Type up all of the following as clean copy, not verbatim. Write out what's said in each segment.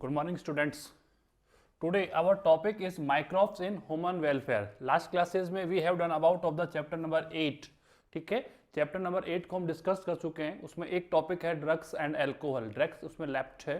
Good morning, students. Today our topic is microbes in human welfare. Last classes में we have done about of the chapter number 8. ठीक है, chapter number 8 को हम discuss कर चुके हैं. उसमें एक टॉपिक है ड्रग्स एंड अल्कोहल. ड्रग्स उसमें लेफ्ट है.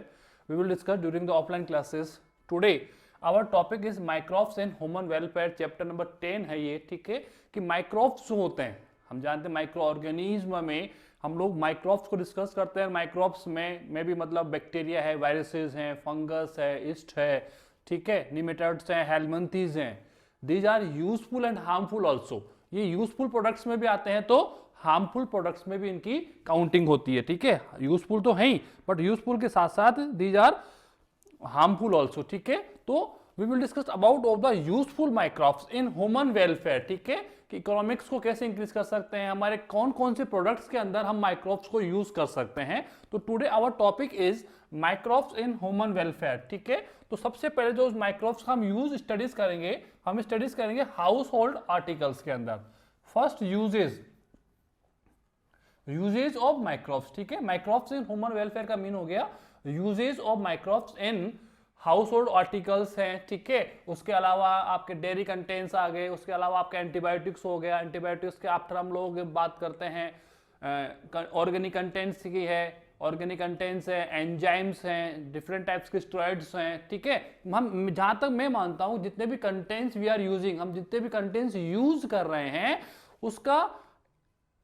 We will discuss during the offline classes. Today our topic is microbes in human welfare. Chapter number 10 है ये. ठीक है, कि माइक्रोब्स जो होते हैं, हम जानते हैं माइक्रो ऑर्गेनिज्म में हम लोग माइक्रोब्स को डिस्कस करते हैं. माइक्रोब्स में भी मतलब बैक्टीरिया है, वायरसेस हैं, फंगस है, ईस्ट है, ठीक है, निमेटोड्स हैं, हेलमिंथीज हैं. These are useful and harmful also. ये यूजफुल प्रोडक्ट्स में भी आते हैं तो हार्मफुल प्रोडक्ट्स में भी इनकी काउंटिंग होती है. ठीक है, यूजफुल तो है ही बट यूजफुल के साथ साथ दीज आर हार्मफुल ऑल्सो. ठीक है, तो we will discuss about of the useful microbes in human welfare. ठीक है, कि इकोनॉमिक्स को कैसे इंक्रीज कर सकते हैं, हमारे कौन कौन से प्रोडक्ट्स के अंदर हम माइक्रोब्स को यूज कर सकते हैं. तो today our topic is microbes in human welfare. ठीक है, तो सबसे पहले जो माइक्रोब्स का हम यूज स्टडीज करेंगे, हम स्टडीज करेंगे हाउस होल्ड आर्टिकल्स के अंदर. First usages of microbes. ठीक है, माइक्रोब्स इन ह्यूमन वेलफेयर का मीन हो गया usages of microbes in household articles हैं. ठीक है, उसके अलावा आपके डेयरी कंटेंट्स आ गए, उसके अलावा आपके एंटीबायोटिक्स हो गया. एंटीबायोटिक्स के आफ्टर हम लोग बात करते हैं ऑर्गेनिक कंटेंट्स की है, ऑर्गेनिक कंटेंट्स है, एंजाइम्स हैं, डिफरेंट टाइप्स के स्टेरॉइड्स हैं. ठीक है, हम जहां तक मैं मानता हूं जितने भी कंटेंट्स वी आर यूजिंग, हम जितने भी कंटेंट्स यूज कर रहे हैं उसका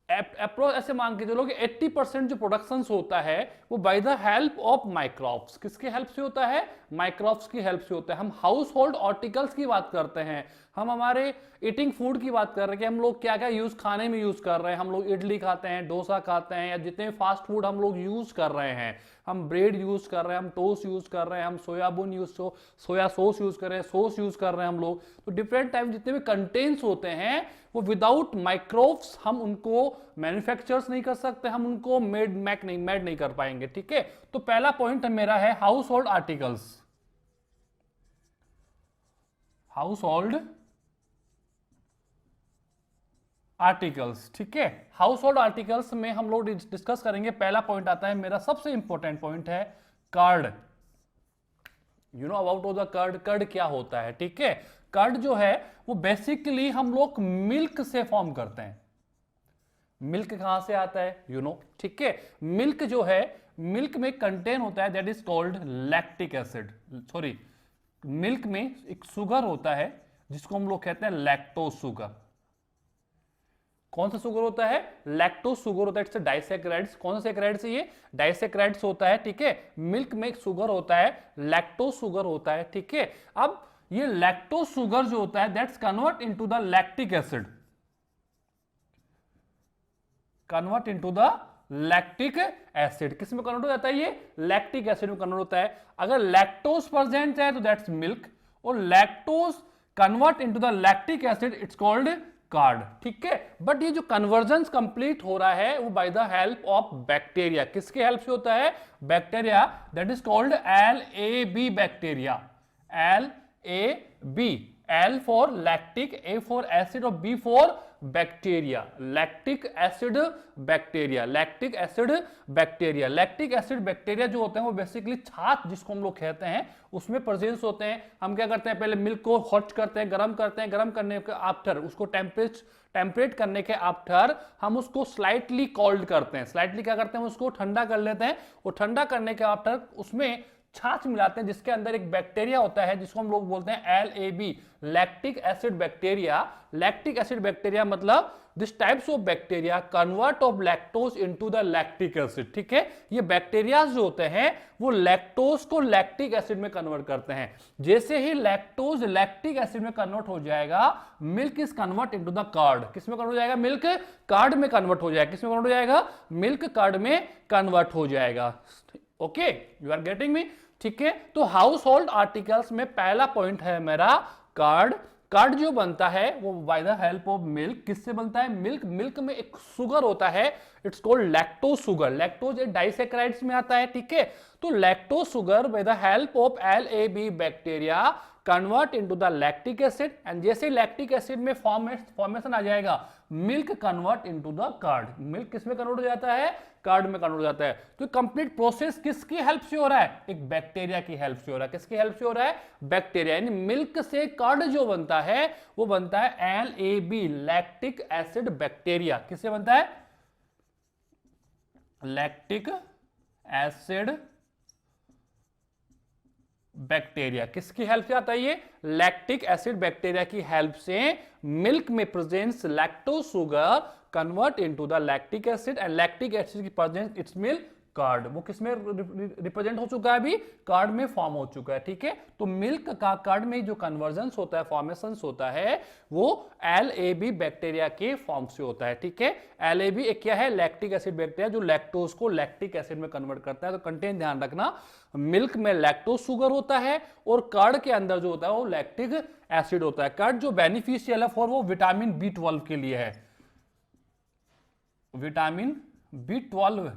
अप्रोच ऐसे मान के चलो कि 80% जो प्रोडक्शन होता है वो bye the help of microbes. किसके हेल्प से होता है? माइक्रोब्स की हेल्प से होता है. हम हाउस होल्ड आर्टिकल्स की बात करते हैं, हम हमारे ईटिंग फूड की बात कर रहे हैं कि हम लोग क्या क्या यूज खाने में यूज कर रहे हैं. हम लोग इडली खाते हैं, डोसा खाते हैं, या जितने फास्ट फूड हम लोग यूज कर रहे हैं, हम ब्रेड यूज कर रहे हैं, हम टोस्ट यूज कर रहे हैं, हम सोया सॉस यूज कर रहे हैं, सॉस यूज कर रहे हैं हम लोग. तो डिफरेंट टाइप जितने भी कंटेंट्स होते हैं वो विदाउट माइक्रोब्स हम उनको मैन्युफैक्चर्स नहीं कर सकते, हम उनको मेड नहीं कर पाएंगे. ठीक है, तो पहला पॉइंट मेरा है house hold articles. House hold articles. ठीक है, हाउस होल्ड आर्टिकल्स में हम लोग डिस्कस करेंगे. पहला पॉइंट आता है मेरा सबसे इंपॉर्टेंट पॉइंट है curd. You know about the curd. Curd क्या होता है? ठीक है, कर्ड जो है वो बेसिकली हम लोग मिल्क से फॉर्म करते हैं. मिल्क कहां से आता है? You know. ठीक है, मिल्क जो है, मिल्क में कंटेन होता है that is called lactic acid. Sorry, milk में एक शुगर होता है जिसको हम लोग कहते हैं लैक्टोज शुगर. कौन सा शुगर होता है? लैक्टोज शुगर होता है. It's disaccharides. कौन सा सैकेराइड्स है ये? डाइसैकेराइड्स होता है. ठीक है, मिल्क में एक शुगर होता है, लैक्टोज शुगर होता है. ठीक है, अब ये लैक्टोज शुगर जो होता है that's convert into the lactic acid. Convert into the lactic acid. किस में कन्वर्ट हो जाता है? ये लैक्टिक एसिड में कन्वर्ट होता है. अगर लैक्टोज प्रेजेंट है तो दैट्स मिल्क, और lactose convert into the lactic acid it's called card. ठीक है, बट ये जो कन्वर्जन कंप्लीट हो रहा है वो bye the help of bacteria. किसके हेल्प से होता है? Bacteria. That is called LAB bacteria. LAB. L for lactic, A for acid और B for bacteria. Lactic acid bacteria. Lactic acid bacteria. Lactic acid bacteria जो होते हैं वो basically छाछ जिसको हम लोग कहते हैं उसमें प्रेजेंस होते हैं. हम क्या करते हैं? पहले मिल्क को हॉट करते हैं, गर्म करते हैं, गर्म करने के आफ्टर उसको टेम्परेट करने के आफ्टर हम उसको स्लाइटली कोल्ड करते हैं. स्लाइटली क्या करते हैं? उसको ठंडा कर लेते हैं, और ठंडा करने के आफ्टर उसमें छाछ मिलाते हैं जिसके अंदर एक बैक्टीरिया होता है जिसको हम लोग बोलते हैं LAB, lactic acid bacteria. Lactic acid bacteria मतलब this types of bacteria convert of lactose into the lactic acid. ठीक है, ये बैक्टीरिया जो होते हैं वो लैक्टोज को लैक्टिक एसिड में कन्वर्ट करते हैं. जैसे ही लैक्टोज लैक्टिक एसिड में कन्वर्ट हो जाएगा, milk is convert into the curd. किस में कन्वर्ट हो जाएगा? मिल्क कर्ड में कन्वर्ट हो जाएगा. किस में कन्वर्ट हो जाएगा? मिल्क कर्ड में कन्वर्ट हो जाएगा. Okay, you are getting me. ठीक है, तो हाउस होल्ड आर्टिकल्स में पहला पॉइंट है मेरा कर्ड. कर्ड जो बनता है वो bye the help of milk. किससे बनता है? मिल्क. मिल्क में एक शुगर होता है, it's called lactose sugar. Lactose एक डाइसैकेराइड्स में आता है. ठीक है, तो lactose sugar by the help of LAB bacteria convert into the lactic acid, and जैसे लैक्टिक एसिड में फॉर्मेशन आ जाएगा, milk convert into the curd, milk किस में कन्वर्ट हो जाता है, कर्ड में कन्वर्ट हो जाता है। तो कंप्लीट प्रोसेस किसकी हेल्प से हो रहा है, एक बैक्टीरिया की हेल्प से हो रहा है। किसकी हेल्प से हो रहा है, बैक्टीरिया, यानी मिल्क से कर्ड जो बनता है वो बनता है LAB, लैक्टिक एसिड बैक्टीरिया। किससे बनता है, लैक्टिक एसिड बैक्टीरिया। किसकी हेल्प से आता है ये, लैक्टिक एसिड बैक्टीरिया की हेल्प से मिल्क में presence lactose sugar convert into the lactic acid, and lactic acid की प्रेजेंस इट्स मिल्क कर्ड। वो किसमें रिप्रेजेंट हो चुका है, अभी कर्ड में फॉर्म हो चुका है। ठीक है, तो मिल्क का कर्ड में जो कन्वर्जन होता है, फॉर्मेशन होता है, वो LAB बैक्टीरिया के फॉर्म से होता है। ठीक है, LAB एक क्या है, लैक्टिक एसिड बैक्टीरिया, जो लैक्टोज को लैक्टिक एसिड में कन्वर्ट करता है। तो कंटेंट ध्यान रखना, मिल्क में लैक्टोज शुगर होता है और कर्ड के अंदर जो होता है वो लैक्टिक एसिड होता है। कर्ड जो बेनिफिशियल है फॉर वो विटामिन B12 के लिए है, विटामिन B12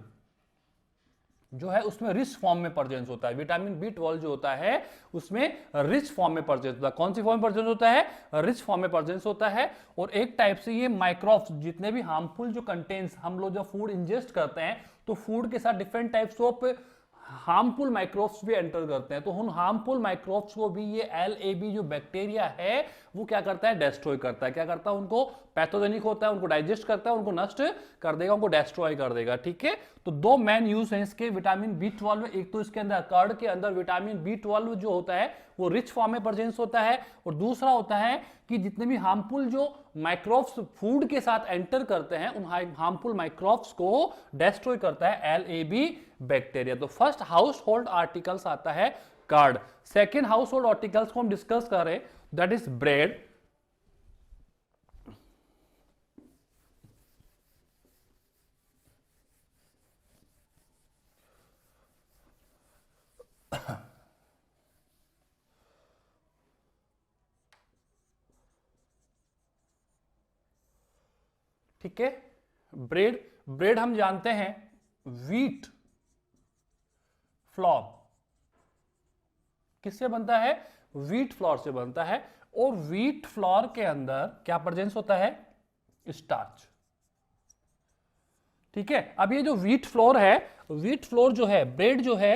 जो है उसमें रिच फॉर्म में प्रेजेंस होता है। विटामिन B12 जो होता है उसमें रिच फॉर्म में प्रेजेंस होता है। कौन सी फॉर्म में प्रेजेंस होता है, रिच फॉर्म में प्रेजेंस होता है। और एक टाइप से ये माइक्रोब्स, जितने भी हार्मफुल जो कंटेंट्स, हम लोग जब फूड इंजेस्ट करते हैं तो फूड के साथ different types of harmful microbes भी एंटर करते हैं। तो उन हार्मफुल माइक्रोब्स को भी ये LAB जो बैक्टीरिया है वो क्या करता है, डिस्ट्रॉय करता है। क्या करता है, उनको पैथोजेनिक होता है, उनको डाइजेस्ट करता है, उनको नष्ट कर देगा, उनको डिस्ट्रॉय कर देगा। ठीक है, तो दो मेन यूज हैं इसके विटामिन B12। एक तो इसके अंदर कर्ड के अंदर विटामिन B12 जो होता है वो रिच फॉर्म में प्रेजेंस होता है, और दूसरा होता है कि जितने भी हार्मफुल जो माइक्रोब्स फूड के साथ एंटर करते हैं उन हार्मफुल माइक्रोब्स को डिस्ट्रॉय करता है LAB बैक्टीरिया। तो फर्स्ट हाउस होल्ड आर्टिकल्स आता है curd. Second household articles को हम डिस्कस कर रहे हैं, दैट इज ब्रेड। ठीक है, ब्रेड, ब्रेड हम जानते हैं व्हीट फ्लोर किससे बनता है, व्हीट फ्लोर से बनता है। और व्हीट फ्लोर के अंदर क्या प्रेजेंस होता है, स्टार्च। ठीक है, अब ये जो व्हीट फ्लोर है, व्हीट फ्लोर जो है, ब्रेड जो है,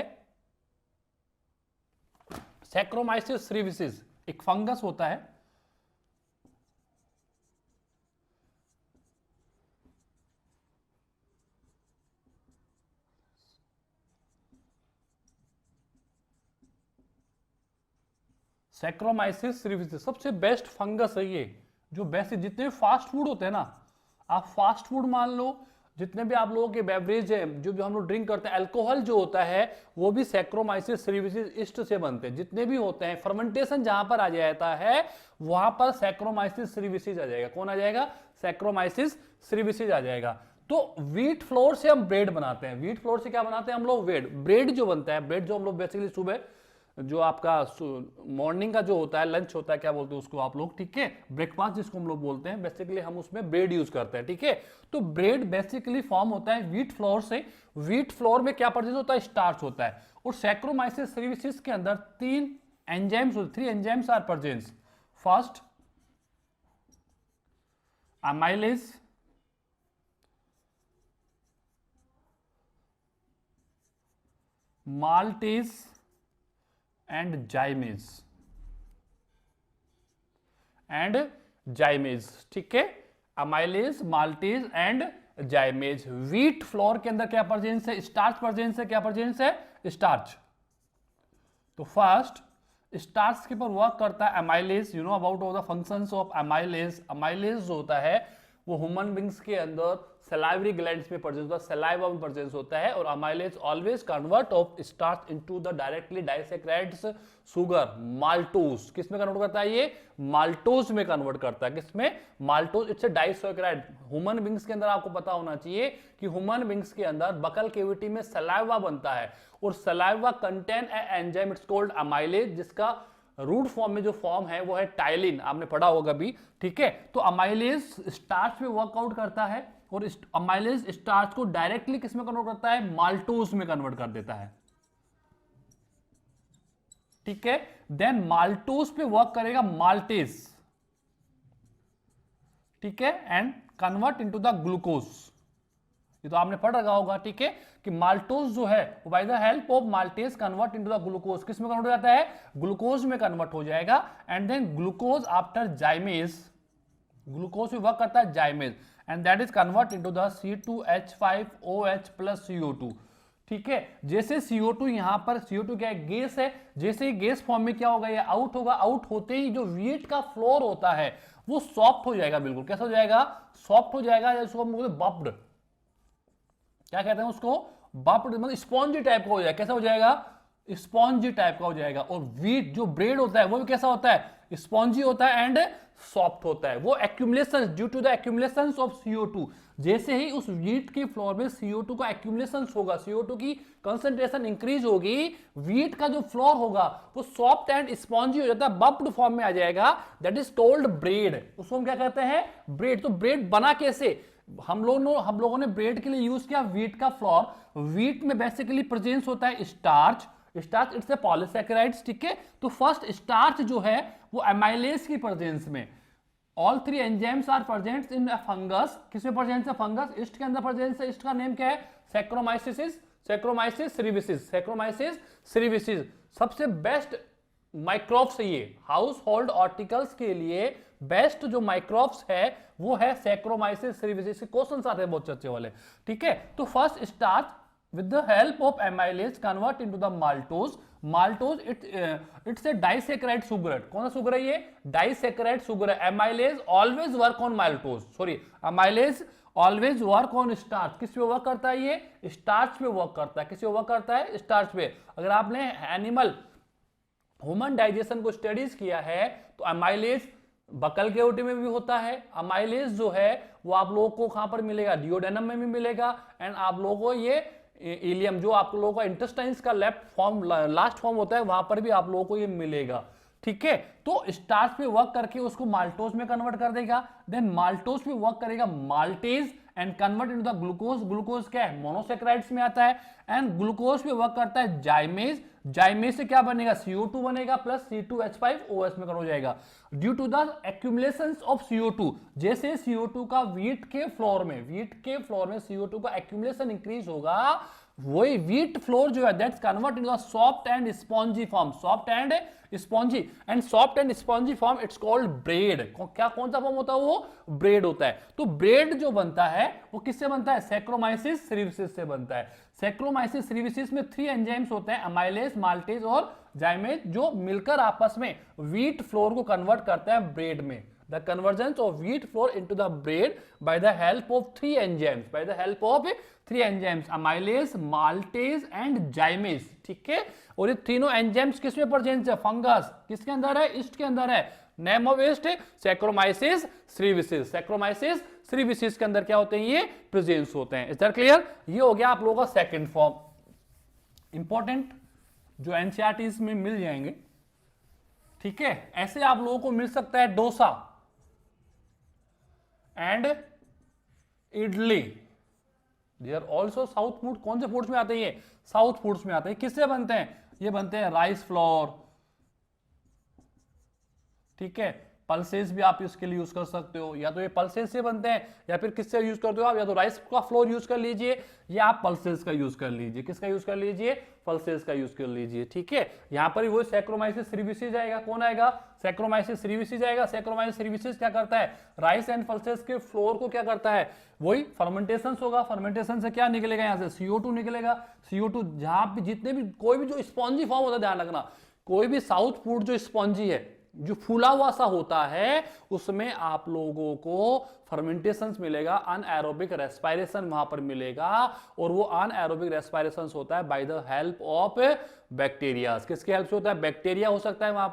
सैक्रोमाइसिस सेरेविसिस एक फंगस होता है। सैक्रोमाइसिस सेरेविसिस सबसे बेस्ट फंगस है ये, जो बेस्ट, जितने फास्ट फूड होते हैं ना, आप फास्ट फूड मान लो, जितने भी आप लोगों के बेवरेज है, जो भी हम लोग ड्रिंक करते हैं, अल्कोहल जो होता है वो भी सैक्रोमाइसिस सेरेविसिस ईस्ट से बनते हैं। जितने भी होते हैं, फर्मेंटेशन जहां पर आ जाता है वहां पर सैक्रोमाइसिस सेरेविसिस आ जाएगा। कौन आ जाएगा, सैक्रोमाइसिस सेरेविसिस आ जाएगा। तो व्हीट फ्लोर से हम ब्रेड बनाते हैं। व्हीट फ्लोर से क्या बनाते हैं हम लोग, ब्रेड जो बनता है, ब्रेड जो हम लोग बेसिकली सुबह जो आपका मॉर्निंग का जो होता है, लंच होता है, क्या बोलते हैं उसको आप लोग, ठीक है, ब्रेकफास्ट जिसको हम लोग बोलते हैं, बेसिकली हम उसमें ब्रेड यूज करते हैं। ठीक है, तो ब्रेड बेसिकली फॉर्म होता है व्हीट फ्लोर से। व्हीट फ्लोर में क्या प्रेजेंस होता है, स्टार्च होता है। और सैक्रोमाइसिस सेरेविसिस के अंदर 3 enzymes are presence. First amylase, maltase and zymase. ठीक है, amylase, maltase and zymase. Wheat flour के अंदर क्या प्रेजेंस है, स्टार्च प्रेजेंस है। क्या प्रेजेंस है, स्टार्च। तो फर्स्ट स्टार्च के पर वर्क करता है amylase. You know about all the functions of amylase. Amylase जो होता है वो ह्यूमन बींग्स के अंदर सलाइवरी ग्लैंड्स में प्रेजेंस होता है, सलाइवा में प्रेजेंस होता है। और amylase always convert of starch into the directly disaccharides sugar, maltose. किस में कन्वर्ट करता है ये, माल्टोज में कन्वर्ट करता है। किसमें, maltose. It's a disaccharide. Human beings के अंदर आपको पता होना चाहिए कि ह्यूमन बींग्स के अंदर बकल कैविटी में सलाइवा बनता है, और saliva contain a enzyme, it's called amylase, जिसका रूट फॉर्म में जो फॉर्म है वो है टाइलिन, आपने पढ़ा होगा भी। ठीक है, तो अमाइलेज स्टार्च में वर्कआउट करता है, और अमाइलेज स्टार्च को डायरेक्टली किस में कन्वर्ट करता है, माल्टोज में कन्वर्ट कर देता है। ठीक है। देन माल्टोज पे वर्क करेगा माल्टेज, ठीक है, and convert into the glucose. ये तो आपने पढ़ रखा होगा, ठीक है, कि माल्टोज जो है वो bye the help of maltase convert into the glucose, किस में कन्वर्ट हो जाता है, ग्लूकोज में कन्वर्ट हो जाएगा। And then glucose after zymase, glucose में वर्क करता है zymase, and that is convert into the C2H5OH plus CO2, ठीक है। जैसे CO2 यहां पर CO2 क्या है, गैस है, जैसे ही गैस फॉर्म में क्या होगा, ये आउट होगा, आउट होते ही जो व्हीट का फ्लोर होता है वो सॉफ्ट हो जाएगा, बिल्कुल कैसा हो जाएगा, सॉफ्ट हो जाएगा, या उसको हम बोलते हैं बफ्ड, क्या कहते हैं उसको, बफ्ड, मतलब स्पॉन्जी टाइप का हो जाएगा, कैसा हो जाएगा, स्पॉन्जी टाइप का हो जाएगा। और व्हीट जो ब्रेड होता है वो भी कैसा होता है, स्पॉन्जी होता है एंड सॉफ्ट होता है। वो accumulation, due to the accumulation of CO2, जैसे ही उस व्हीट के फ्लोर में CO2 का एक्यूमुलेशन होगा, CO2 की कंसंट्रेशन इंक्रीज होगी, व्हीट का जो फ्लोर होगा वो सॉफ्ट एंड स्पॉन्जी हो जाता है, बफ्ड फॉर्म में आ जाएगा, दैट इज टोल्ड ब्रेड। उसको हम क्या कहते हैं, ब्रेड। तो ब्रेड बना कैसे, हम लोगों ने ब्रेड के लिए यूज किया व्हीट का फ्लोर। व्हीट में बेसिकली प्रेजेंस होता है starch, starch it's a polysaccharides, ठीक है। तो फर्स्ट स्टार्च जो है वो एमाइलेज की प्रेजेंस में, all three enzymes are present in fungus, किसमें प्रेजेंस है, फंगस, ईस्ट के अंदर प्रेजेंस है, ईस्ट का नेम क्या है, saccharomyces, saccharomyces cerevisiae, saccharomyces cerevisiae. सबसे बेस्ट माइक्रोब्स है ये, हाउस होल्ड आर्टिकल्स के लिए बेस्ट जो माइक्रोब्स है वो है सैक्रोमाइसिस सेरेविसिस। क्वेश्चन आते हैं बहुत अच्छे वाले, ठीक है। तो first starch with the help of amylase convert into the maltose, maltose it's a disaccharide sugar, कौन सा सुगर है ये, disaccharide sugar है। amylase always work on maltose, sorry, amylase always work on starch, किस पे वर्क करता है ये, स्टार्च पे वर्क करता है, किस पे वर्क करता है, स्टार्च पे। अगर आपने एनिमल ह्यूमन डाइजेशन को स्टडीज किया है तो अमाइलेज बकल केविटी में भी होता है। अमाइलेज जो है वो आप लोगों को कहां पर मिलेगा, डिओडेनम में भी मिलेगा, एंड आप लोगों को ये इलियम जो आप लोगों का इंटेस्टाइन्स का लेफ्ट फॉर्म, लास्ट फॉर्म होता है, वहां पर भी आप लोगों को ये मिलेगा, ठीक है। तो स्टार्च पे वर्क करके उसको माल्टोज में कन्वर्ट कर देगा, देन माल्टोज पे वर्क करेगा maltase and convert into the glucose, glucose क्या है, मोनोसैकेराइड्स में आता है, एंड ग्लूकोज पे वर्क करता है जाइमेज, जाइमेज से क्या बनेगा, CO2 बनेगा प्लस C2H5OH में कन्वर्ट हो जाएगा, due to the accumulation of CO2। जैसे CO2 का व्हीट के फ्लोर में CO2 का एक्यूमुलेशन इंक्रीज होगा, वही व्हीट फ्लोर जो है that's convert into the soft and spongy form, soft and spongy, and soft and spongy form it's called bread. क्या कौन सा फॉर्म होता है, वो ब्रेड होता है। तो ब्रेड जो बनता है वो किससे बनता है, सैक्रोमाइसिस सेरेविसिस से बनता है। सैक्रोमाइसिस सेरेविसिस में 3 एंजाइम्स होते हैं, अमाइलेज, माल्टेज और जाइमेज, जो मिलकर आपस में व्हीट फ्लोर को कन्वर्ट करते हैं ब्रेड में। The convergence of wheat flour into the bread by the help of 3 enzymes, by the help of 3 enzymes, amylase, maltase and gymase, ठीक है। और ये तीनों एंजाइम्स किसमें प्रेजेंट है, फंगस, किसके अंदर है, ईस्ट के अंदर है। Name of yeast saccharomyces cerevisiae, saccharomyces cerevisiae के अंदर क्या होते हैं, ये प्रेजेंस होते हैं। Is that clear. ये हो गया आप लोगों का सेकंड फॉर्म, इंपॉर्टेंट, जो एनसीईआरटीज में मिल जाएंगे, ठीक है। ऐसे आप लोगों को मिल सकता है dosa and idli, they are also south food. कौन से फूड्स में आते हैं ये, साउथ फूड्स में आते हैं। किससे बनते हैं, ये बनते हैं राइस फ्लोर, ठीक है। पल्सेस भी आप इसके लिए यूज कर सकते हो, या तो ये पल्सेस से बनते हैं, या फिर किससे यूज करते हो आप, या तो राइस का फ्लोर यूज कर लीजिए, या आप पल्सेस का यूज कर लीजिए। किसका यूज कर लीजिए, पल्सेस का यूज कर लीजिए, ठीक है। यहां पर वो सैक्रोमाइसिस सेरेविसिस आएगा, कौन आएगा, सैक्रोमाइसिस सेरेविसिस आएगा। सैक्रोमाइसिस सेरेविसिस क्या करता है, राइस एंड पल्सेस के फ्लोर को क्या करता है, वही फर्मेंटेशन होगा। फर्मेंटेशन से क्या निकलेगा, यहां से CO2 निकलेगा। CO2 जहां भी जितने भी कोई भी जो स्पॉन्जी फॉर्म होता है, ध्यान रखना, कोई भी साउथ फूड जो स्पॉन्जी है, जो फूला हुआ सा होता है, उसमें आप लोगों को फर्मेंटेशन मिलेगा, अनएरोबिक रेस्पिरेशन वहां पर मिलेगा, और वो अनएरोबिक रेस्पिरेशन होता है bye the help of bacteria. किसके हेल्प से होता है, बैक्टीरिया हो सकता है वहां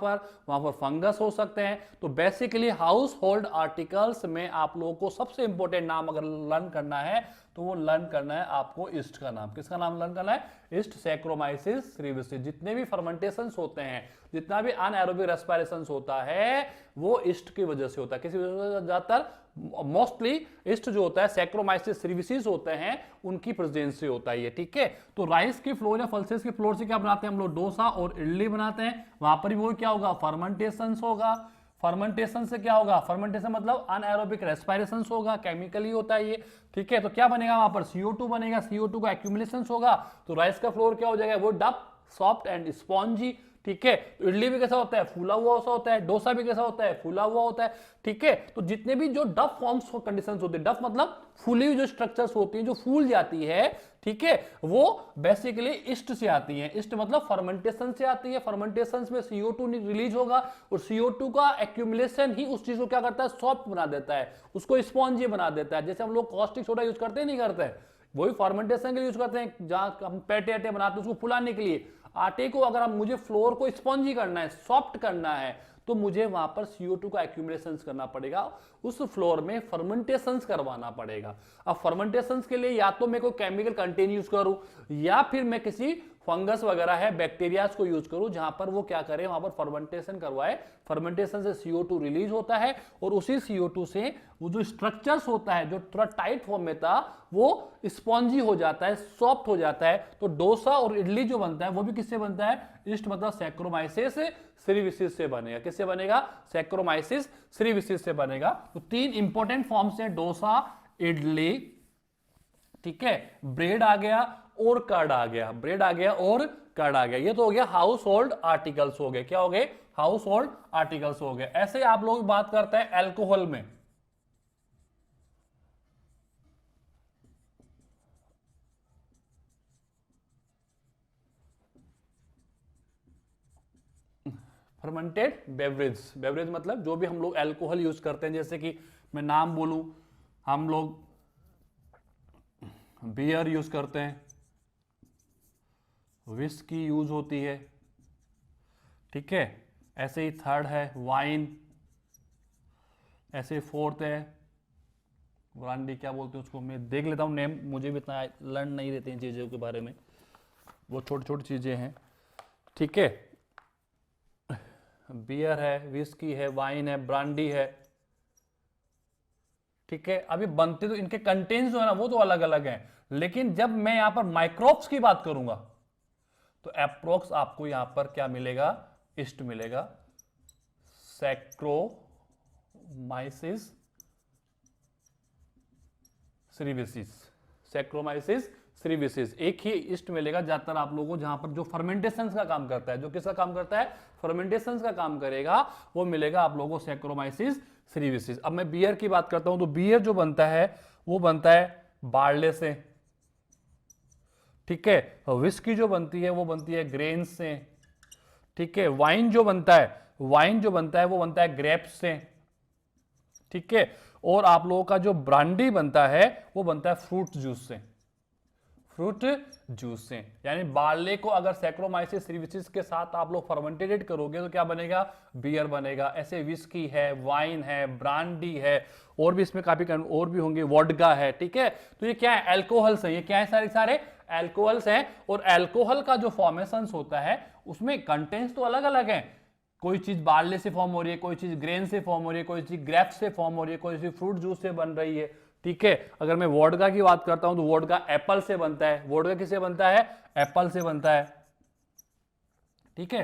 पर फंगस हो सकते हैं। तो बेसिकली हाउस होल्ड आर्टिकल्स में आप लोगों को सबसे इंपॉर्टेंट नाम अगर लर्न करना है तो वो लर्न करना है आपको ईस्ट का नाम। किसका नाम लर्न करना है? Yeast saccharomyces cerevisiae. जितने भी फर्मेंटेशंस होते हैं, जितना भी अनएरोबिक रेस्पिरेशंस होता है, वो ईस्ट की वजह से होता है। किसी वजह से? ज्यादातर मोस्टली ईस्ट जो होता है, सैक्रोमाइसिस सेरेविसिस होते हैं, उनकी प्रेजेंस से होता है ये। ठीक है, तो राइस के फ्लोर या पल्सेस के फ्लोर से क्या बनाते हैं हम लोग? डोसा और इडली बनाते हैं। वहां पर भी वो क्या होगा? फर्मेंटेशन होगा। फर्मेंटेशन से क्या होगा? फर्मेंटेशन मतलब अनएरोबिक रेस्पिरेशन होगा, केमिकली होता है ये। ठीक है, तो क्या बनेगा वहां पर? CO2 बनेगा। CO2 का एक्यूमुलेशन होगा, तो राइस का फ्लोर क्या हो जाएगा? वो डफ, सॉफ्ट एंड स्पॉन्जी। ठीक है, तो इडली भी कैसा होता है? फूला हुआ सा होता है। डोसा भी कैसा होता है? फूला हुआ होता है। ठीक है, तो जितने भी जो डफ फॉर्म्स कंडीशंस होते हैं, डफ मतलब फूली हुई जो स्ट्रक्चर्स होती हैं, जो फूल जाती है, ठीक है, वो बेसिकली ईस्ट से आती है। ईस्ट मतलब फर्मेंटेशन से आती है। फर्मेंटेशन में CO2 रिलीज होगा, और CO2 का एक्यूमुलेशन ही उस चीज को क्या करता है? सॉफ्ट बना देता है, उसको स्पॉन्जी बना देता है। जैसे हम लोग कॉस्टिक सोडा यूज करते हैं, नहीं करते हैं? वही फर्मेंटेशन के लिए यूज करते हैं, जहां हम पेटे आटे बनाते हैं उसको फुलाने के लिए। आटे को अगर मुझे फ्लोर को स्पॉन्जी करना है, सॉफ्ट करना है, तो मुझे वहां पर CO2 का एक्यूमुलेशन करना पड़ेगा, उस फ्लोर में फर्मेंटेशन करवाना पड़ेगा। अब फर्मेंटेशन के लिए या तो मैं कोई केमिकल कंटेन यूज करूं, या फिर मैं किसी फंगस वगैरह है, बैक्टीरिया को यूज करूं, जहां पर वो क्या करे? वहां पर फर्मेंटेशन करवाए। फर्मेंटेशन से CO2 रिलीज होता है, और उसी CO2 से वो जो स्ट्रक्चर्स होता है, जो थोड़ा टाइट फॉर्म में था, वो स्पॉन्जी हो जाता है, सॉफ्ट हो जाता है। तो डोसा और इडली जो बनता है, वो भी किससे बनता है? ईस्ट मतलब सैक्रोमाइसिस सेरेविसिस से बनेगा। किससे बनेगा? सैक्रोमाइसिस सेरेविसिस से बनेगा। तो 3 इंपॉर्टेंट फॉर्म्स हैं: डोसा, इडली, ठीक है, ब्रेड आ गया और कर्ड आ गया। ब्रेड आ गया और कर्ड आ गया। ये तो हो गया हाउस होल्ड आर्टिकल्स हो गए। क्या हो गए? हाउस होल्ड आर्टिकल्स हो गए। ऐसे आप लोग बात करते हैं अल्कोहल में। फर्मेंटेड बेवरेज, बेवरेज मतलब जो भी हम लोग अल्कोहल यूज करते हैं, जैसे कि मैं नाम बोलूं, हम लोग बियर यूज करते हैं, विस्की यूज होती है, ठीक है, ऐसे ही थर्ड है वाइन, ऐसे फोर्थ है ब्रांडी, क्या बोलते हैं उसको, मैं देख लेता हूँ नेम, मुझे भी इतना लर्न नहीं रहते इन चीज़ों के बारे में, वो छोटी छोटी चीज़ें हैं। ठीक है, बियर है, विस्की है, वाइन है, ब्रांडी है। ठीक है, अभी बनते तो इनके कंटेंट्स जो है ना वो तो अलग अलग हैं, लेकिन जब मैं यहां पर माइक्रोब्स की बात करूंगा तो अप्रोक्स आपको यहां पर क्या मिलेगा? ईस्ट मिलेगा, सैक्रोमाइसिस सेरेविसिस। सैक्रोमाइसिस सेरेविसिस एक ही ईस्ट मिलेगा ज्यादातर आप लोगों को, जहां पर जो फर्मेंटेशन का काम करता है, जो किसका काम करता है? फर्मेंटेशन का काम करेगा, वो मिलेगा आप लोगों को सैक्रोमाइसिस सेरेविसिस। अब मैं बियर की बात करता हूं, तो बियर जो बनता है वो बनता है बार्ले से, ठीक है, विस्की जो बनती है वो बनती है ग्रेन से, ठीक है, वाइन जो बनता है, वाइन जो बनता है वो बनता है ग्रेप्स से, ठीक है, और आप लोगों का जो ब्रांडी बनता है वो बनता है फ्रूट जूस से, फ्रूट जूस से। यानी बार्ले को अगर सैक्रोमाइसिस सेरेविसिस के साथ आप लोग फर्मेंटेटेड करोगे तो क्या बनेगा? बियर बनेगा। ऐसे विस्की है, वाइन है, ब्रांडी है, और भी इसमें काफी और भी होंगे, वोडका है, ठीक है। तो ये क्या है? अल्कोहल्स है। ये क्या है? सारे सारे अल्कोहल्स हैं। और अल्कोहल का जो फॉर्मेशन होता है उसमें कंटेंट्स तो अलग अलग हैं। कोई चीज बार्ले से फॉर्म हो रही है, कोई चीज ग्रेन से फॉर्म हो रही है, कोई चीज ग्रेप से फॉर्म हो रही है, कोई चीज फ्रूट जूस से बन रही है, ठीक है। अगर मैं वोडका की बात करता हूं तो वोडका एप्पल से बनता है। वोडका किससे बनता है? एप्पल से बनता है, ठीक है।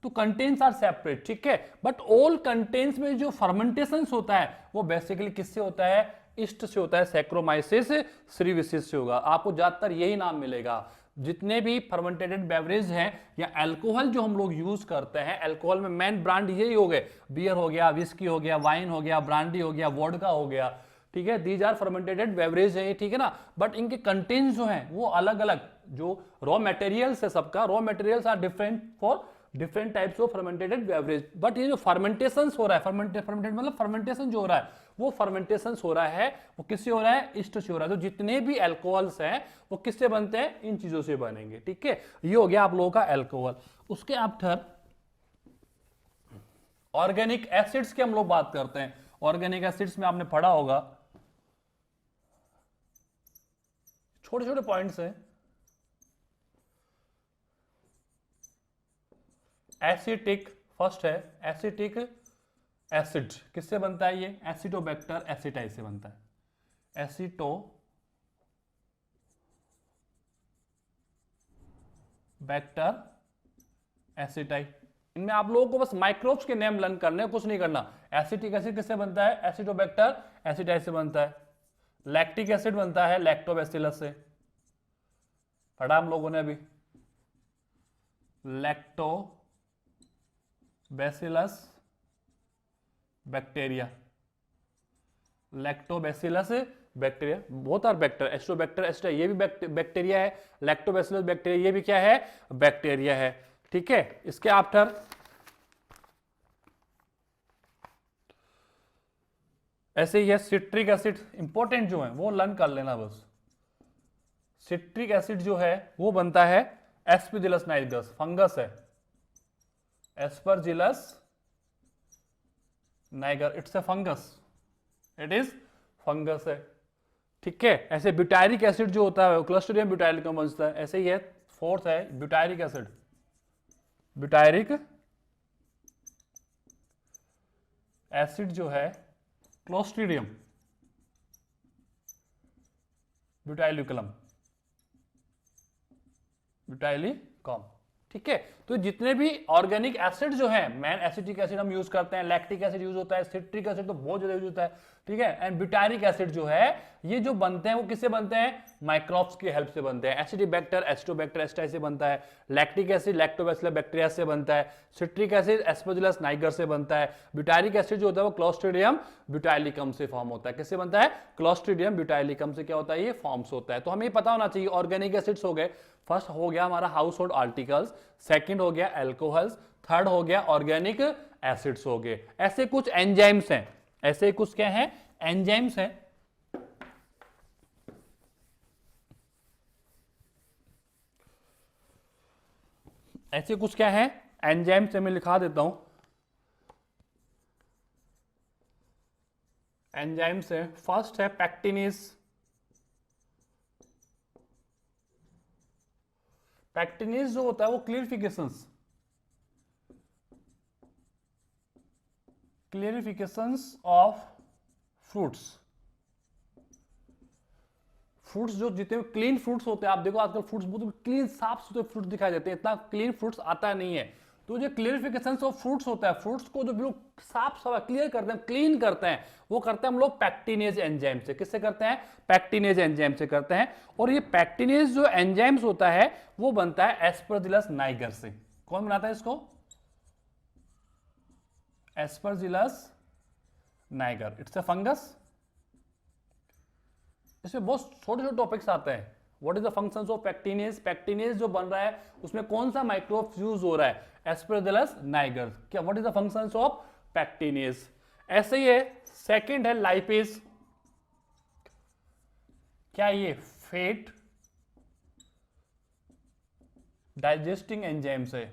तो कंटेंट्स आर सेपरेट, ठीक है, बट ऑल कंटेंट्स में जो फर्मेंटेशन होता है वो बेसिकली किससे होता है? ईस्ट से होता है, सैक्रोमाइसिस सेरेविसिस से होगा। आपको ज्यादातर यही नाम मिलेगा। जितने भी फर्मेंटेटेड बेवरेज हैं या अल्कोहल जो हम लोग यूज करते हैं, अल्कोहल में मेन ब्रांड यही हो गए, बियर हो गया, विस्की हो गया, वाइन हो गया, ब्रांडी हो गया, वोडका हो गया, ठीक है। दीज आर फर्मेंटेटेड बेवरेज है, ठीक है ना। बट इनके कंटेंट्स जो हैं वो अलग अलग, जो रॉ मटेरियल्स है सबका, raw materials are different for different types of fermentated beverage. But ये जो फर्मेंटेशन हो रहा है, फर्मेंटेड मतलब फर्मेंटेशन जो हो रहा है वो फर्मेंटेशन हो रहा है, वो किससे हो रहा है? ईस्ट से हो रहा है। तो जितने भी अल्कोहल्स हैं वो किससे बनते हैं? इन चीजों से बनेंगे, ठीक है। ये हो गया आप लोगों का अल्कोहल। उसके आफ्टर ऑर्गेनिक एसिड्स की हम लोग बात करते हैं। ऑर्गेनिक एसिड्स में आपने पढ़ा होगा छोटे छोटे पॉइंट्स हैं। एसिटिक फर्स्ट है, एसिटिक एसिड किससे बनता है? ये एसिटोबैक्टर एसिटाई से बनता है। Acetobacter aceti. इनमें आप लोगों को बस माइक्रोब्स के नेम लर्न करने, कुछ नहीं करना। एसिटिक एसिड किससे बनता है? एसिटोबैक्टर एसिटाई से बनता है। लैक्टिक एसिड बनता है लैक्टोबैसिलस से, पढ़ा हम लोगों ने अभी। लैक्टोबैसिलस बैक्टीरिया, लैक्टोबैसिलस बैक्टीरिया, बहुत आर बैक्टर, एस्ट्रोबैक्टर एस्ट्रा ये भी बैक्टीरिया है। लैक्टोबैसिलस बैक्टीरिया ये भी क्या है? बैक्टीरिया है। ठीक है, इसके आफ्टर ऐसे ही है सिट्रिक एसिड, इंपॉर्टेंट जो है वो लर्न कर लेना बस। सिट्रिक एसिड जो है वो बनता है एस्परजिलस नाइगर्स, फंगस है। Aspergillus Niger, it's a fungus, it is fungus है। ठीक है, ऐसे ब्यूटायरिक एसिड जो होता है क्लस्ट्रिडियम ब्यूटाइलिकम बनता है। ऐसे ही है, फोर्थ है ब्यूटायरिक एसिड, ब्यूटायरिक एसिड जो है क्लोस्ट्रिडियम ब्यूटाइलिकम, ब्यूटाइलिकम। ठीक है, तो जितने भी ऑर्गेनिक एसिड जो है, मैन एसिटिक एसिड हम यूज करते हैं, लैक्टिक एसिड यूज होता है, सिट्रिक एसिड तो बहुत ज्यादा यूज होता है। ठीक है, एंड ब्यूटायरिक एसिड जो है ये जो बनते हैं वो किससे बनते हैं? माइक्रोब्स की हेल्प से बनते हैं। एसिडोबैक्टर एस्ट्रोबैक्टर एस्टाई से बनता है। लैक्टिक एसिड लैक्टोबैसिलस बैक्टीरिया से बनता है। सिट्रिक एसिड एस्परजिलस नाइगर से बनता है। ब्यूटायरिक एसिड जो होता है वो क्लोस्ट्रिडियम ब्यूटाइलिकम से फॉर्म होता है। किससे बनता है? क्लोस्ट्रिडियम ब्यूटाइलिकम से क्या होता है? ये फॉर्म्स होता है। तो हमें पता होना चाहिए ऑर्गेनिक एसिड्स हो गए, फर्स्ट हो गया हमारा हाउस होल्ड आर्टिकल्स, सेकंड हो गया एल्कोहल्स, थर्ड हो गया ऑर्गेनिक एसिड्स हो गए। ऐसे कुछ एंजाइम्स हैं, ऐसे कुछ क्या है? एंजाइम्स हैं। ऐसे कुछ क्या है? एंजाइम्स से मैं लिखा देता हूं। एंजाइम्स है, फर्स्ट है पैक्टिनेज। पैक्टिनेज जो होता है वो क्लियरिफिकेशंस ऑफ फ्रूट्स। फ्रूट्स जो जितने क्लीन फ्रूट्स होते हैं, आप देखो आजकल फ्रूट्स बहुत क्लीन साफ सुथरे फ्रूट्स दिखाई देते हैं, इतना क्लीन फ्रूट्स आता नहीं है। तो जो क्लियरिफिकेशन ऑफ फ्रूट्स होता है, फ्रूट्स को जो बिल्कुल साफ सफाई क्लियर करते हैं, क्लीन करते हैं, वो करते हैं हम लोग पैक्टिनेज एंजाइम से। किससे करते हैं? पैक्टिनेज एंजाइम से करते हैं। और ये पैक्टिनेज जो एंजाइम्स होता है वो बनता है एस्परजिलस नाइगर से। कौन बनाता है इसको? Aspergillus Niger, it's a fungus. इसमें बहुत छोटे छोटे टॉपिक्स आते हैं। What is the functions of pectinase? Pectinase जो बन रहा है उसमें कौन सा माइक्रोब यूज हो रहा है? Aspergillus niger. क्या what is the functions of pectinase? ऐसे ही है, सेकंड है लाइपेज। क्या ये फेट डाइजेस्टिंग एंजाइम्स है?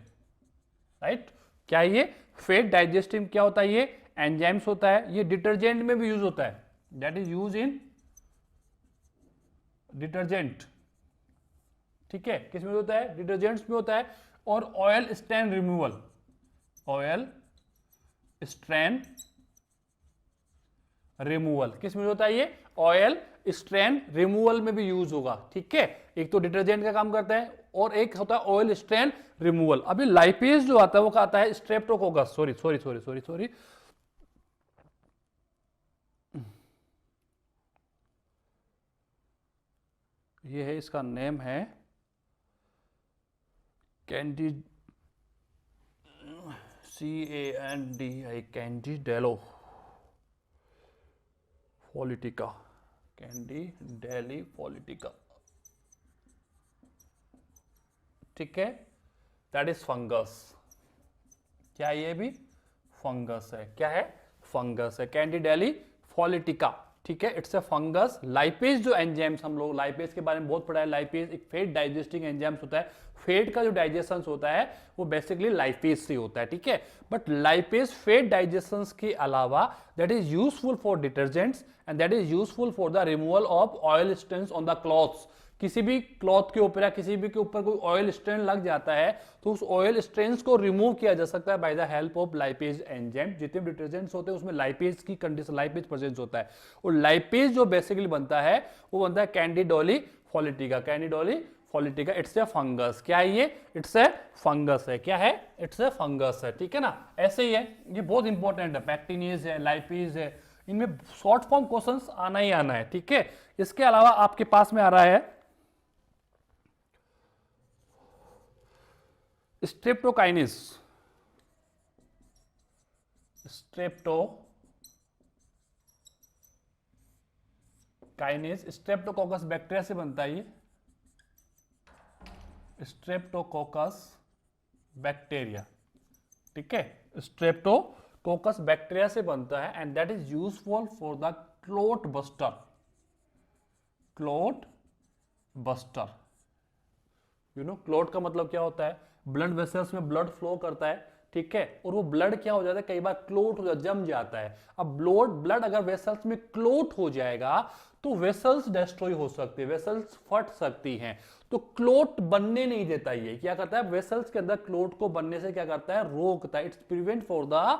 राइट, क्या ये फेट डाइजेस्टिंग क्या होता है? ये एंजाइम्स होता है। ये डिटर्जेंट में भी यूज होता है, that is use in detergent. ठीक है, किस में होता है? डिटर्जेंट्स में होता है। और oil strain removal, oil strain removal किस में होता है? ये ऑयल स्ट्रेन रिमूवल में भी यूज होगा। ठीक है, एक तो डिटर्जेंट का काम करता है और एक होता है ऑयल स्ट्रेन रिमूवल। अभी लाइपेज जो आता है वो आता है स्ट्रेप्टोकोकस, सॉरी ये है, इसका नेम है कैंडी, CANDI, कैंडिडेलो पॉलिटिका, कैंडिडेली पॉलिटिका। ठीक है, दैट इज फंगस। क्या ये भी फंगस है? क्या है? फंगस है, कैंडिडेली पॉलिटिका। ठीक है, इट्स अ फंगस। लाइपेज जो एंजाइम्स, हम लोग लाइपेज के बारे में बहुत पढ़ा है। लाइपेज एक फेट डाइजेस्टिंग एंजाइम्स होता है। फेट का जो डाइजेशन होता है वो बेसिकली लाइपेज से होता है। ठीक है, बट लाइपेज फेट डाइजेशन के अलावा that is useful for detergents and that is useful for the removal of oil stains on the clothes. किसी भी क्लॉथ के ऊपर या किसी भी के ऊपर कोई ऑयल स्ट्रेन लग जाता है तो उस ऑयल स्ट्रेन्स को रिमूव किया जा सकता है bye the help of lipase enzyme. जितने भी डिटर्जेंट्स होते हैं उसमें लाइपेज की कंडीशन, लाइपेज प्रेजेंस होता है, और लाइपेज जो बेसिकली बनता है वो बनता है कैंडिडोली फॉलिटिका। कैंडिडोली फॉलिटिका इट्स ए फंगस। क्या है ये? इट्स ए फंगस है। क्या है? इट्स ए फंगस है। ठीक है ना, ऐसे ही है, ये बहुत इंपॉर्टेंट है। पैक्टिनेज है, लाइपेज है, इनमें शॉर्ट फॉर्म क्वेश्चंस आना ही आना है। ठीक है, इसके अलावा आपके पास में आ रहा है स्ट्रेप्टोकाइनेस। स्ट्रेप्टोकाइनेस स्ट्रेप्टोकोकस बैक्टीरिया से बनता है ये, स्ट्रेप्टोकोकस बैक्टीरिया। ठीक है, स्ट्रेप्टोकोकस बैक्टीरिया से बनता है and that is useful for the clot buster. Clot buster, you know clot का मतलब क्या होता है? ब्लड वेसल्स में ब्लड फ्लो करता है, ठीक है, और वो ब्लड क्या हो जाता है, कई बार क्लोट हो जाता, जम जाता है। अब ब्लड अगर वेसल्स में क्लोट हो जाएगा तो वेसल्स डिस्ट्रॉय हो सकती है, वेसल्स फट सकती हैं, तो क्लोट बनने नहीं देता। ये क्या करता है? वेसल्स के अंदर क्लोट को बनने से क्या करता है? रोकता है। It's prevent for the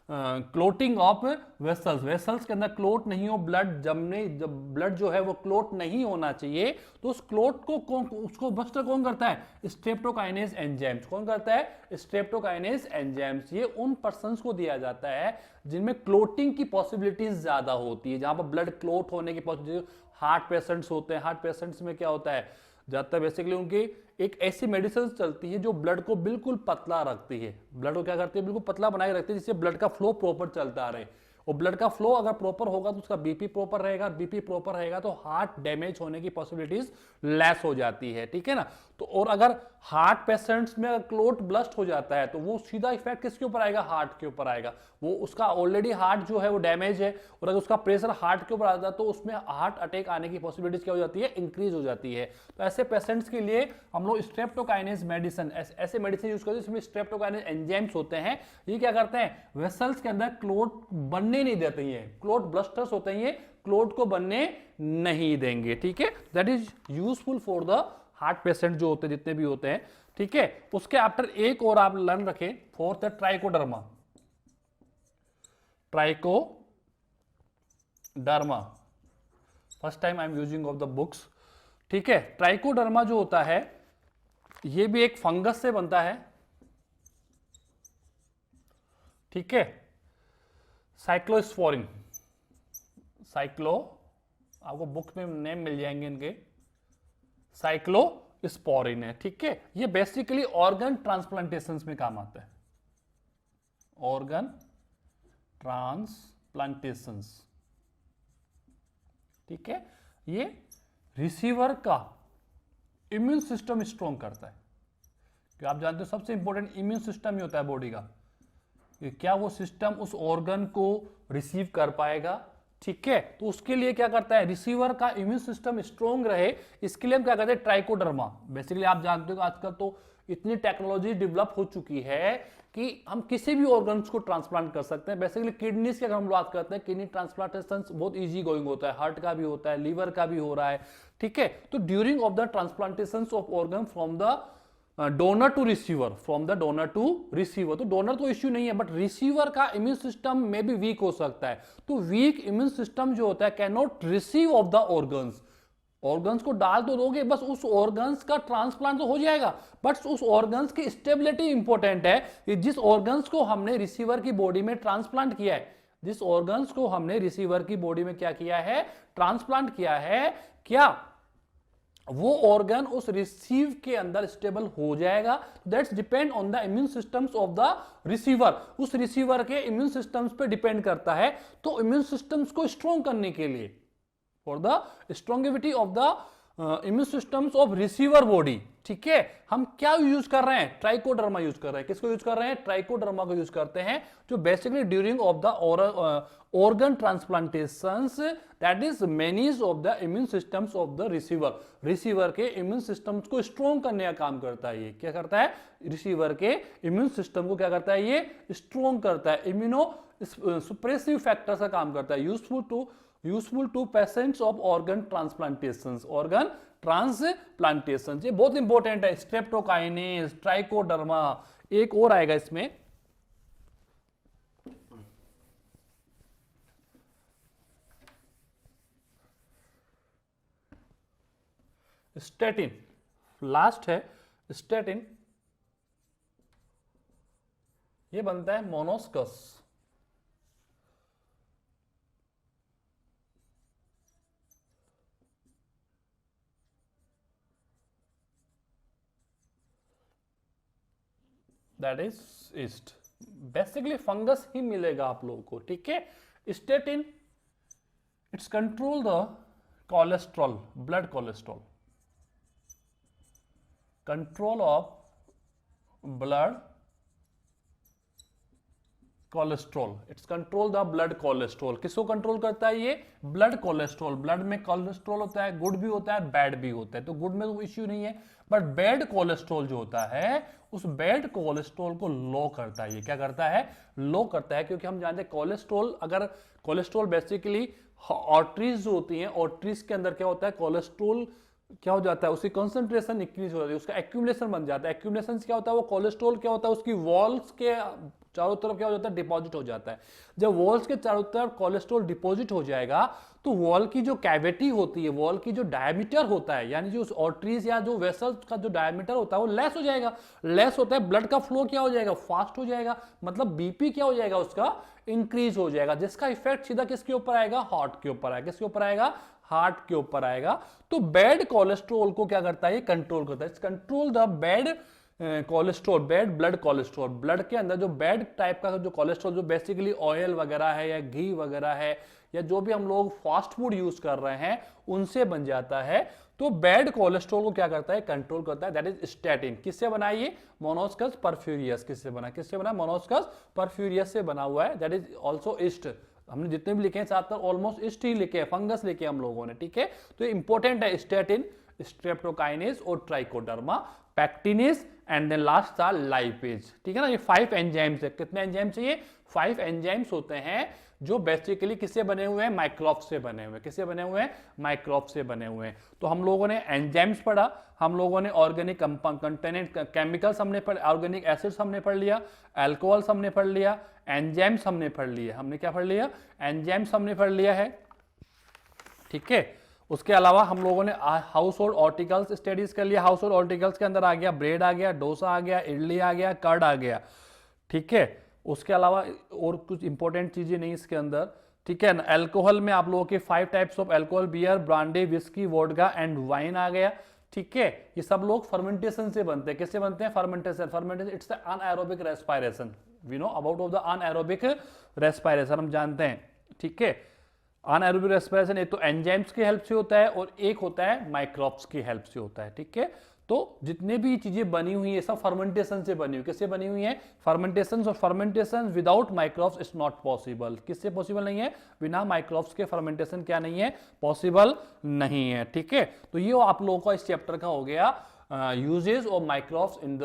clotting of vessels. Vessels के अंदर क्लोट नहीं हो, ब्लड जमने, जब ब्लड जो है वो क्लोट नहीं होना चाहिए, तो उस क्लोट को उसको बस्टर कौन करता है? Streptokinase enzymes. कौन करता है? Streptokinase enzymes. ये उन पर्संस को दिया जाता है जिनमें क्लोटिंग की पॉसिबिलिटीज ज्यादा होती है, जहां पर ब्लड क्लोट होने की पॉसिबिलिटी। हार्ट पेशेंट्स होते हैं, हार्ट पेशेंट्स में क्या होता है, ज्यादातर बेसिकली उनकी एक ऐसी मेडिसिन चलती है जो ब्लड को बिल्कुल पतला रखती है। ब्लड को क्या करती है? बिल्कुल पतला बनाए रखती है, जिससे ब्लड का फ्लो प्रॉपर चलता रहे। और ब्लड का फ्लो अगर प्रॉपर होगा तो उसका बीपी प्रॉपर रहेगा, बीपी प्रॉपर रहेगा तो हार्ट डैमेज होने की पॉसिबिलिटीज लेस हो जाती है। ठीक है ना, तो और अगर हार्ट पेशेंट्स में अगर क्लोट ब्लस्ट हो जाता है तो वो सीधा इफेक्ट किसके ऊपर आएगा? हार्ट के ऊपर आएगा। वो उसका ऑलरेडी हार्ट जो है वो डैमेज है, और अगर उसका प्रेशर हार्ट के ऊपर आता है तो उसमें हार्ट अटैक आने की पॉसिबिलिटीज क्या हो जाती है? इंक्रीज हो जाती है। तो ऐसे पेशेंट्स के लिए हम लोग स्ट्रेप्टोकाइनेज मेडिसिन, ऐसे मेडिसिन यूज करते हैं जिसमें स्ट्रेप्टोकाइनेज एंजाइम्स होते हैं। ये क्या करते हैं? वेसल्स के अंदर क्लोट बनने नहीं देते हैं, क्लोट ब्लस्टर्स होते हैं, क्लोट को बनने नहीं देंगे। ठीक है, that is useful for the heart patient जो होते हैं, जितने भी होते हैं। ठीक है, उसके आफ्टर एक और आप लर्न रखें, फोर्थ है trichoderma. Trichoderma, first time I am using of the books. ठीक है, ट्राइकोडर्मा जो होता है ये भी एक फंगस से बनता है। ठीक है, साइक्लोस्पोरिन, आपको बुक में नेम मिल जाएंगे इनके, साइक्लोस्पोरिन है। ठीक है, ये बेसिकली ऑर्गन ट्रांसप्लांटेशन में काम आता है, ऑर्गन ट्रांसप्लांटेशन। ठीक है, ये रिसीवर का इम्यून सिस्टम स्ट्रॉन्ग करता है। क्या आप जानते हो सबसे इंपॉर्टेंट इम्यून सिस्टम ही होता है बॉडी का, कि क्या वो सिस्टम उस ऑर्गन को रिसीव कर पाएगा। ठीक है, तो उसके लिए क्या करता है? रिसीवर का इम्यून सिस्टम स्ट्रॉन्ग रहे, इसके लिए हम क्या करते हैं? ट्राइकोडर्मा। बेसिकली आप जानते हो आजकल तो इतनी टेक्नोलॉजी डेवलप हो चुकी है कि हम किसी भी ऑर्गन्स को ट्रांसप्लांट कर सकते हैं। बेसिकली किडनीज की अगर हम बात करते हैं, किडनी ट्रांसप्लांटेशन बहुत इजी गोइंग होता है, हार्ट का भी होता है, लीवर का भी हो रहा है। ठीक है, तो during of the transplantation of organ from the donor to receiver, from the donor to receiver, तो डोनर तो इश्यू नहीं है, बट रिसीवर का इम्यून सिस्टम में भी वीक हो सकता है। तो वीक इम्यून सिस्टम जो होता है can not receive of the organs. Organs को डाल तो दोगे, बस उस ऑर्गन्स का ट्रांसप्लांट तो हो जाएगा, बट उस ऑर्गन्स की स्टेबिलिटी इंपॉर्टेंट है कि जिस ऑर्गन्स को हमने रिसीवर की बॉडी में ट्रांसप्लांट किया है, जिस ऑर्गन्स को हमने रिसीवर की बॉडी में क्या किया है? ट्रांसप्लांट किया है, क्या वो ऑर्गन उस रिसीव के अंदर स्टेबल हो जाएगा? That's depend on the immune systems of the receiver. उस रिसीवर के इम्यून सिस्टम्स पे डिपेंड करता है। तो इम्यून सिस्टम्स को स्ट्रॉन्ग करने के लिए, for the strongivity of the immune systems of receiver body, ठीक है, हम क्या यूज कर रहे हैं? ट्राइकोडर्मा यूज कर रहे हैं। किसको यूज कर रहे हैं? ट्राइकोडर्मा को यूज करते हैं, जो basically during of the organ transplantations, that is menace of the immune systems of the receiver, receiver के इम्यून सिस्टम्स को स्ट्रॉन्ग करने का काम करता है। ये क्या करता है? रिसीवर के इम्यून सिस्टम को क्या करता है? ये स्ट्रॉन्ग करता है, इम्यूनो सुप्रेसिव फैक्टर का काम करता है, useful to useful to patients of organ transplantation, organ transplantation, ये बहुत इंपॉर्टेंट है। स्ट्रेप्टोकाइनेज, ट्राइकोडर्मा, एक और आएगा इसमें, स्टेटिन, लास्ट है स्टेटिन, ये बनता है Monascus. That is yeast, basically fungus ही मिलेगा आप लोगों को, ठीक है। Statin, its control the cholesterol, blood cholesterol, control of blood cholesterol, its control the blood cholesterol. किसको कंट्रोल करता है ये? Blood cholesterol. ब्लड में कोलेस्ट्रॉल होता है, गुड भी होता है, बैड भी होता है, तो गुड में तो इश्यू नहीं है, बट बैड कोलेस्ट्रॉल जो होता है उस बैड कोलेस्ट्रॉल को लो करता है। ये क्या करता है? लो करता है, क्योंकि हम जानते हैं कोलेस्ट्रॉल, अगर कोलेस्ट्रॉल बेसिकली आर्टरीज जो होती हैं, आर्टरीज के अंदर क्या होता है, कोलेस्ट्रॉल क्या हो जाता है, उसकी कंसंट्रेशन इंक्रीज हो जाती है, उसका एक्यूमुलेशन बन जाता है। एक्यूमुलेशन क्या होता है? वो कोलेस्ट्रॉल क्या होता है, उसकी वॉल्स के चारों तरफ क्या हो जाता है, डिपॉजिट हो जाता है। जब वॉल्स के चारों तरफ कोलेस्ट्रॉल डिपॉजिट हो जाएगा तो वॉल की जो कैविटी होती है, वॉल की जो डायमीटर होता है, यानी जो आर्टरीज या जो वेसल्स का जो डायमीटर होता है वो लेस हो जाएगा। लेस होता है, ब्लड का फ्लो क्या हो जाएगा, फास्ट हो जाएगा, मतलब बीपी क्या हो जाएगा उसका, इंक्रीज हो जाएगा, जिसका इफेक्ट सीधा किसके ऊपर आएगा, हार्ट के ऊपर आएगा। किसके ऊपर आएगा? हार्ट के ऊपर आएगा। तो बैड कोलेस्ट्रॉल को क्या करता है, ये कंट्रोल करता है। Control the bad cholesterol, bad blood cholesterol, blood के अंदर जो बैड टाइप का जो कोलेस्ट्रॉल, जो बेसिकली ऑयल वगैरह है या घी वगैरह है या जो भी हम लोग फास्ट फूड यूज कर रहे हैं उनसे बन जाता है। तो बैड कोलेस्ट्रॉल को क्या करता है, कंट्रोल करता है, दैट इज स्टैटिन। किससे बना ये? मोनोस्कस परफ्यूरियस। किससे बना? किससे बना? मोनोस्कस परफ्यूरियस से बना हुआ है, दैट इज ऑल्सो ईस्ट। हमने जितने भी लिखे हैं साथ ऑलमोस्ट ईस्ट ही लिखे हैं, फंगस लिखे हम लोगों ने, ठीक है। तो इंपॉर्टेंट है स्टैटिन, स्ट्रेप्टोकाइनेज और trichoderma, pectinase and then last था लाइपेज, ठीक है ना। ये 5 एंजाइम्स है। कितने एंजाइम्स चाहिए? 5 एंजाइम्स होते हैं जो बेसिकली किससे बने हुए हैं, माइक्रोब्स से बने हुए हैं। किससे बने हुए हैं? माइक्रोब्स से बने हुए हैं। तो हम लोगों ने एंजाइम्स पढ़ा, हम लोगों ने ऑर्गेनिक कंटेनेंट केमिकल्स हमने पढ़, ऑर्गेनिक एसिड्स हमने पढ़ लिया, अल्कोहल्स हमने पढ़ लिया, एंजाइम्स हमने पढ़ लिया। हमने क्या पढ़ लिया? एंजाइम्स हमने पढ़ लिया है, ठीक है। उसके अलावा हम लोगों ने हाउस होल्ड आर्टिकल्स स्टडीज कर लिया। हाउस होल्ड आर्टिकल्स के अंदर आ गया ब्रेड आ गया, डोसा आ गया, इडली आ गया, कर्ड आ गया, ठीक है। उसके अलावा और कुछ इंपॉर्टेंट चीजें नहीं इसके अंदर, ठीक है ना। अल्कोहल में आप लोगों के 5 types of alcohol, beer, brandy, whisky, vodka and wine आ गया, ठीक है। ये सब लोग फर्मेंटेशन से बनते हैं। किससे बनते हैं? Fermentation. Fermentation it's the anaerobic respiration, we know about of the anaerobic respiration, हम जानते हैं, ठीक है। अनएरोबिक रेस्पिरेशन एक तो एंजाइम्स की हेल्प से होता है और एक होता है माइक्रोब्स की हेल्प से होता है, ठीक है। तो जितने भी चीजें बनी हुई है सब फर्मेंटेशन से बनी हुई। किससे बनी हुई है? फर्मेंटेशन। और fermentation without microbes is not possible. किससे पॉसिबल नहीं है? बिना माइक्रोब्स के फर्मेंटेशन क्या नहीं है? पॉसिबल नहीं है, ठीक है। तो ये आप लोगों का इस चैप्टर का हो गया usages of microbes in the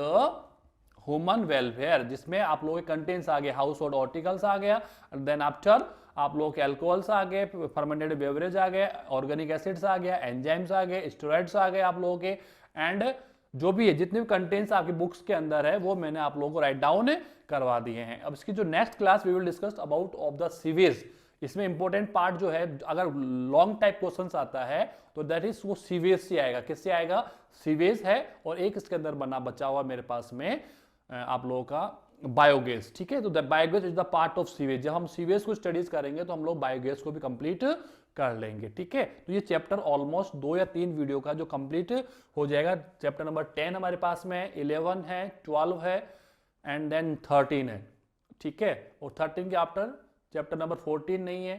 human welfare, जिसमें आप लोगों के कंटेंट्स आ गए, हाउस होल्ड आर्टिकल्स आ गया, देन आफ्टर आप लोगों के अल्कोहल्स आ गए, फर्मेंटेड बेवरेज आ गए, ऑर्गेनिक एसिड्स आ गया, एंजाइम्स आ गए, स्टेरॉइड्स आ गए आप लोगों के, एंड जो भी है जितने भी कंटेंट्स आपकी बुक्स के अंदर है वो मैंने आप लोगों को राइट डाउन करवा दिए हैं। अब इसकी जो next class we will discuss about of the sewage. इसमें इंपॉर्टेंट पार्ट जो है, अगर लॉन्ग टाइप क्वेश्चंस आता है तो दैट इज वो सीवेज से आएगा। किससे आएगा? सीवेज है, और एक इसके अंदर बना बचा हुआ मेरे पास में आप लोगों का बायोगैस, ठीक है। तो the biogas is the part of sewage. जब हम सीवेज को स्टडीज करेंगे तो हम लोग बायोगैस को भी कंप्लीट कर लेंगे, ठीक है। तो ये चैप्टर ऑलमोस्ट 2 या 3 वीडियो का जो कंप्लीट हो जाएगा। चैप्टर नंबर 10 हमारे पास में है, 11 है, 12 है एंड देन 13 है, ठीक है। और 13 के आफ्टर चैप्टर नंबर 14 नहीं है,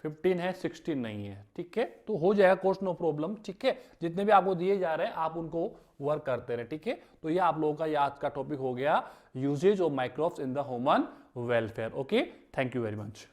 15 है, 16 नहीं है, ठीक है। तो हो जाएगा कोर्स, नो प्रॉब्लम, ठीक है। जितने भी आपको दिए जा रहे हैं आप उनको वर्क करते रहे, ठीक है। तो ये आप लोगों का ये आज का टॉपिक हो गया, usages of microbes in the human welfare. Okay, thank you very much.